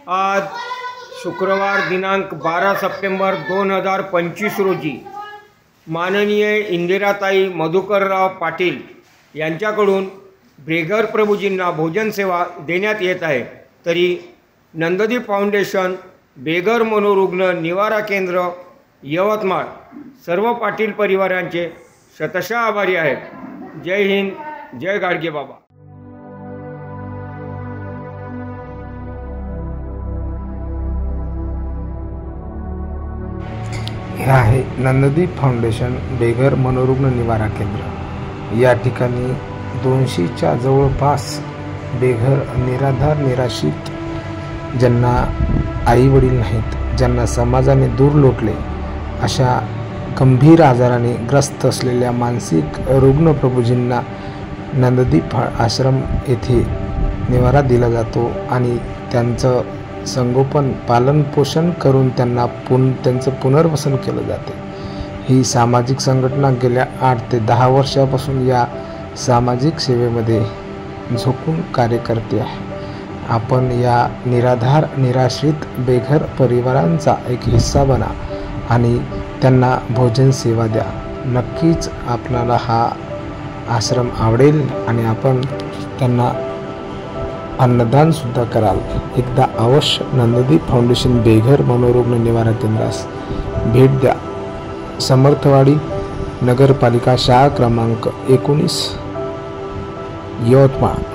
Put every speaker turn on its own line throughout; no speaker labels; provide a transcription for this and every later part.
आज शुक्रवार दिनांक 12 सप्टेंबर 2025 रोजी माननीय इंदिराताई मधुकरराव पाटील यांच्याकडून बेघर प्रभूजींना भोजन सेवा देण्यात येत आहे। तरी नंददीप फाउंडेशन बेघर मनोरुग्ण निवारा केंद्र यवतमाळ सर्व पाटील परिवारांचे शतशः आभारी आहेत। जय हिंद, जय गाडगे बाबा।
हे आहे नंददीप फाउंडेशन बेघर मनोरुग्ण निवारा केंद्र। या ठिकाणी 200च्या जवळपास बेघर निराधार निराश्रित ज्यांना आई वडील नाहीत, ज्यांना समाजाने दूर लोटले, अशा गंभीर आजाराने ग्रस्त असलेल्या मानसिक रुग्ण प्रभूजींना नंददीप आश्रम येथे निवारा दिला जातो आणि त्यांचं संगोपन पालन पोषण करून त्यांचं पुनर्वसन केलं जाते। ही सामाजिक संघटना गेल्या 8 ते 10 वर्षापासून या सामाजिक सेवेमध्ये झोकून कार्य करते आहे। आपण या निराधार निराश्रित बेघर परिवारांचा एक हिस्सा बना आणि त्यांना भोजन सेवा द्या। नक्कीच आपल्याला हा आश्रम आवडेल आणि आपण त्यांना अन्नदान सुद्धा कराल। एकदा अवश्य नंददीप फाउंडेशन बेघर मनोरुग्ण निवारा केंद्रास भेट द्या। समर्थवाडी, नगरपालिका शाळा क्रमांक 19, यवतमाळ।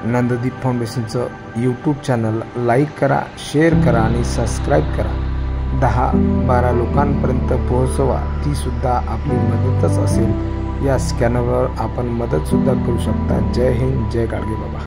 नंददीप फाउंडेशनचं यूट्यूब चॅनल लाईक करा, शेअर करा आणि सबस्क्राईब करा। 10-12 लोकांपर्यंत पोहोचवा, ती सुद्धा आपली मदतच असेल। या स्कॅनरवर आपण मदत सुद्धा करू शकता। जय हिंद, जय गाडगे बाबा।